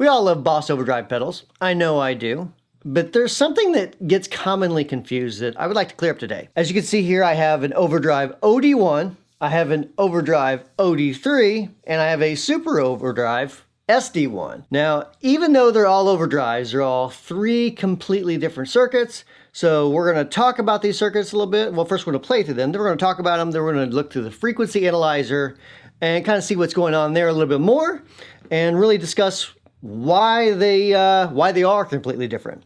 We all love Boss Overdrive pedals. I know I do. But there's something that gets commonly confused that I would like to clear up today. As you can see here, I have an Overdrive OD-1, I have an Overdrive OD-3, and I have a Super Overdrive SD-1. Now, even though they're all overdrives, they're all three completely different circuits. So we're going to talk about these circuits a little bit. Well, first we're going to play through them, then we're going to talk about them, then we're going to look through the frequency analyzer and kind of see what's going on there a little bit more and really discuss why they are completely different.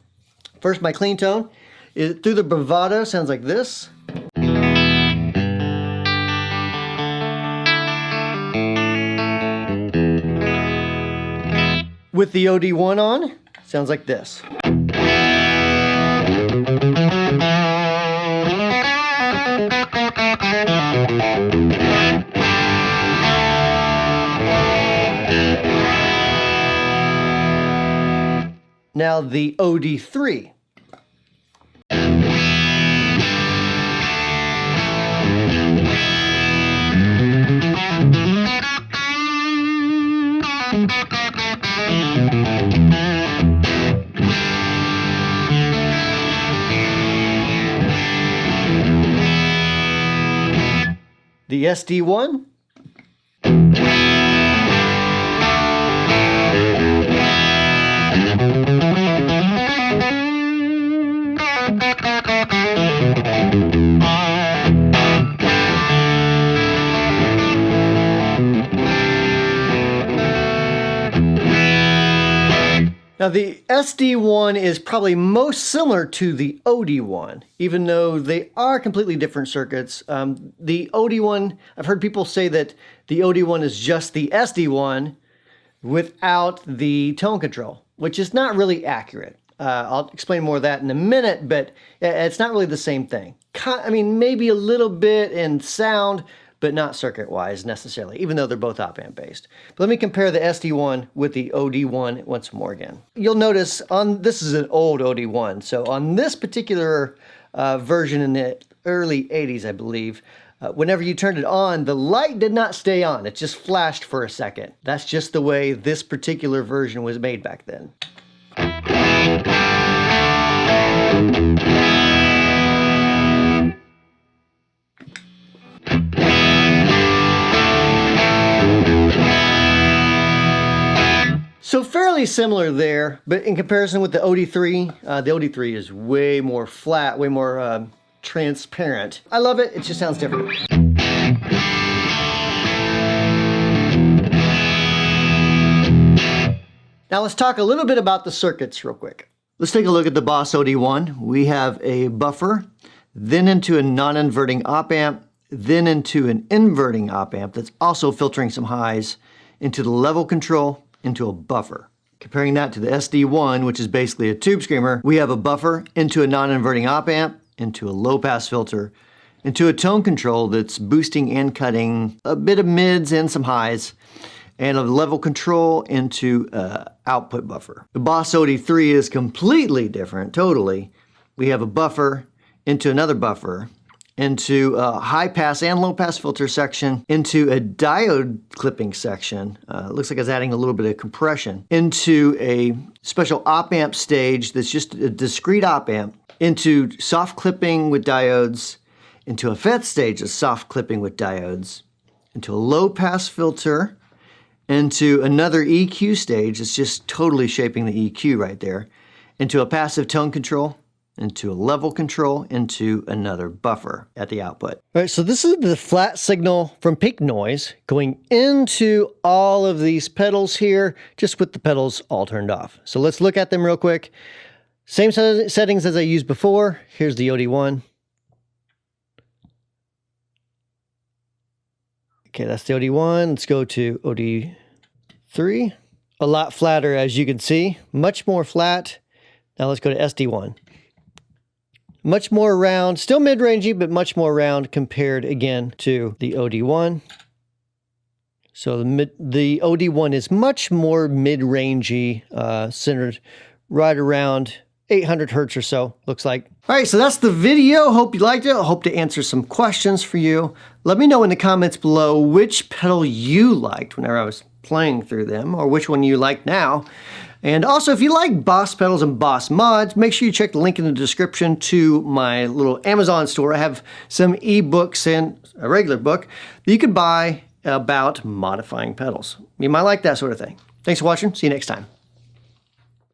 First, my clean tone is through the bravado, sounds like this. With the OD-1 on, sounds like this. Now the OD-3. The SD-1. Now the SD-1 is probably most similar to the OD-1, even though they are completely different circuits. The OD-1, I've heard people say that the OD-1 is just the SD-1 without the tone control, which is not really accurate. I'll explain more of that in a minute, but it's not really the same thing. I mean, maybe a little bit in sound, but not circuit-wise necessarily, even though they're both op-amp based. But let me compare the SD-1 with the OD-1 once more again. You'll notice this is an old OD-1, so on this particular version in the early 80s, I believe, whenever you turned it on, the light did not stay on. It just flashed for a second. That's just the way this particular version was made back then. So fairly similar there, but in comparison with the OD-3, the OD-3 is way more flat, way more transparent. I love it, it just sounds different. Now let's talk a little bit about the circuits real quick. Let's take a look at the Boss OD-1. We have a buffer, then into a non-inverting op-amp, then into an inverting op-amp that's also filtering some highs, into the level control, into a buffer. Comparing that to the SD-1, which is basically a tube screamer, we have a buffer into a non-inverting op-amp, into a low-pass filter, into a tone control that's boosting and cutting a bit of mids and some highs, and a level control into an output buffer. The Boss OD-3 is completely different, totally. We have a buffer into another buffer, into a high pass and low pass filter section, into a diode clipping section. Looks like it's adding a little bit of compression, into a special op-amp stage that's just a discrete op-amp, into soft clipping with diodes, into a FET stage of soft clipping with diodes, into a low pass filter, into another EQ stage that's just totally shaping the EQ right there, into a passive tone control, into a level control, into another buffer at the output. All right, so this is the flat signal from peak noise going into all of these pedals here, just with the pedals all turned off. So let's look at them real quick. Same settings as I used before. Here's the OD-1. Okay, that's the OD-1. Let's go to OD-3. A lot flatter, as you can see. Much more flat. Now let's go to SD-1. Much more round, still mid-rangey, but much more round compared again to the OD-1. So the OD-1 is much more mid-rangey, centered right around 800 hertz or so, looks like. All right, so that's the video. Hope you liked it. I hope to answer some questions for you. Let me know in the comments below which pedal you liked whenever I was playing through them, or which one you like now. And also, if you like Boss pedals and Boss mods, make sure you check the link in the description to my little Amazon store. I have some ebooks and a regular book that you could buy about modifying pedals. You might like that sort of thing. Thanks for watching. See you next time.